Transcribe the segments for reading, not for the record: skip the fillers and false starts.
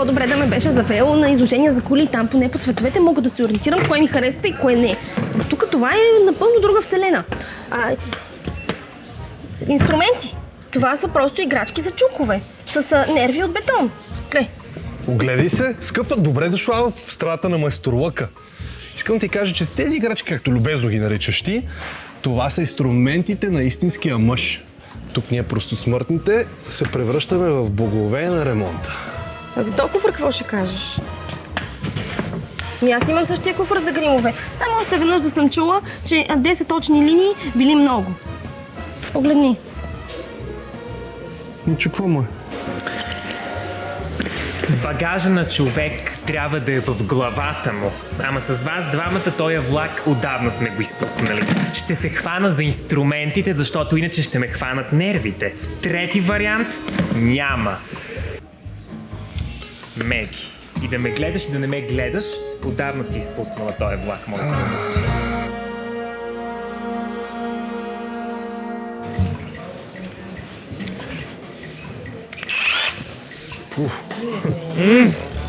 По-добре да ме беше завел на изложение за коли, там поне по цветовете мога да се ориентирам кое ми харесва и кое не. Тук това е напълно друга вселена. Инструменти. Това са просто играчки за чукове. С нерви от бетон. Глей. Огледай се, скъпа, добре дошла в страната на майсторлъка. Искам ти кажа, че тези играчки, както любезно ги наричаш ти, това са инструментите на истинския мъж. Тук ние просто смъртните се превръщаме в богове на ремонта. А за този куфър какво ще кажеш? Аз имам същия куфър за гримове. Само още веднъж да съм чула, че 10 точни линии били много. Погледни. Че какво му е? Багажа на човек трябва да е в главата му. Ама с вас двамата този влак отдавна сме го изпуснали. Ще се хвана за инструментите, защото иначе ще ме хванат нервите. Трети вариант няма. Меги. И да ме гледаш, и да не ме гледаш, отдавна си изпуснала този влак, моето момиче.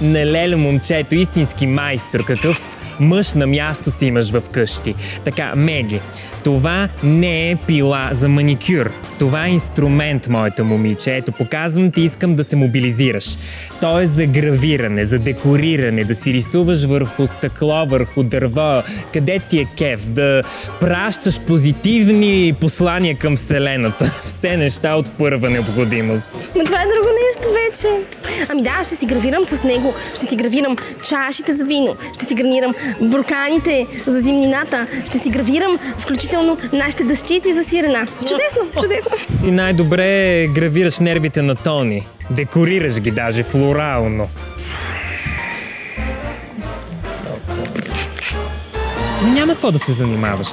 Нелеле, момчето, истински майстор, какъв мъж на място си имаш в къщи. Така, Меги, това не е пила за маникюр. Това е инструмент, моето момиче. Ето, показвам ти, искам да се мобилизираш. То е за гравиране, за декориране, да си рисуваш върху стъкло, върху дърво. Къде ти е кеф? Да пращаш позитивни послания към Вселената. Все неща от първа необходимост. Но това е друго нещо вече. Ами да, ще си гравирам с него. Ще си гравирам чашите за вино. Ще си гравирам бурканите за зимнината. Ще си гравирам включително нашите дъщици за сирена. Чудесно, чудесно. И най-добре гравираш нервите на Тони. Декорираш ги даже флорално. Няма какво да се занимаваш.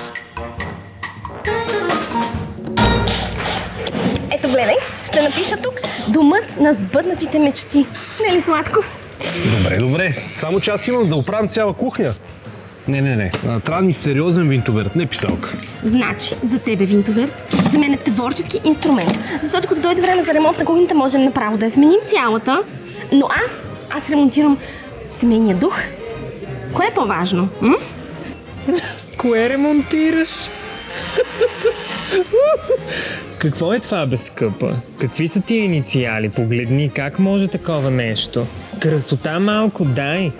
Ето гледай, ще напиша тук домът на сбъднатите мечти. Не е ли сладко? Добре. Само че аз имам да оправям цяла кухня. Не. Трябва ни сериозен винтоверт, не писалка. Значи, за тебе винтоверт, за мен е творчески инструмент. Защото като дойде време за ремонт на кухнята, можем направо да я сменим цялата. Но аз ремонтирам семейния дух. Кое е по-важно? Кое ремонтираш? Какво е това, бе, скъпа? Какви са тия инициали? Погледни, как може такова нещо? Красота малко дай.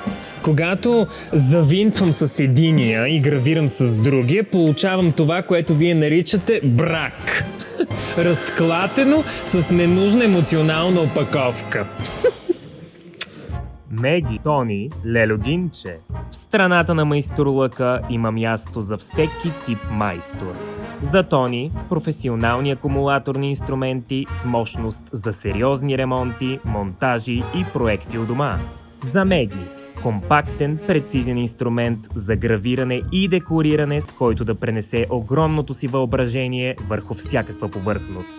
Когато завинтвам с единия и гравирам с другия, получавам това, което вие наричате брак. Разклатено с ненужна емоционална опаковка. Меги, Тони, Лелогинче. В страната на майсторлъка има място за всеки тип майстор. За Тони – професионални акумулаторни инструменти с мощност за сериозни ремонти, монтажи и проекти у дома. За Меги – компактен, прецизен инструмент за гравиране и декориране, с който да пренесе огромното си въображение върху всякаква повърхност.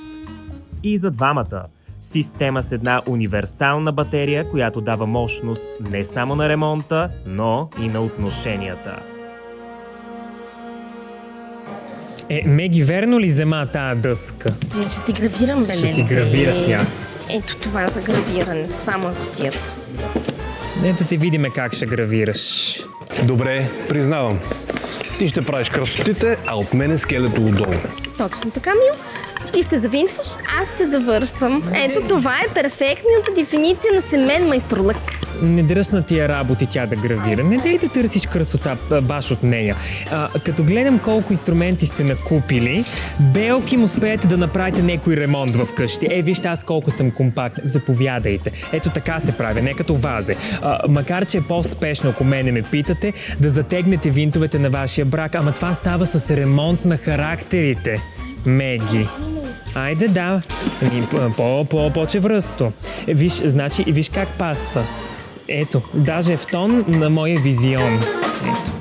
И за двамата – система с една универсална батерия, която дава мощност не само на ремонта, но и на отношенията. Меги, верно ли взема тая дъска? Ще си гравирам, бе. Ще си гравира тя. Ето това за гравиране. Това му е кутията. Ето ти видиме как ще гравираш. Добре, признавам. Ти ще правиш красотите, а от мене скелето отдолу. Точно така, Мил. Ти ще завинтваш, аз ще завършвам. Ето това е перфектната дефиниция на семейен майсторлък. Не дръсна тия работи тя да гравира. Не дай да търсиш красота баш от нея. Като гледам колко инструменти сте накупили, белки му успеете да направите някой ремонт в къщи. Вижте аз колко съм компактен. Заповядайте. Ето така се прави, не като вазе. Макар че е по-спешно, ако мене ме питате, да затегнете винтовете на вашия брак, ама това става с ремонт на характерите. Меги. Айде, да. По-чевръсто. Виж как пасва. Ето, даже в тон на моя визион. Ето.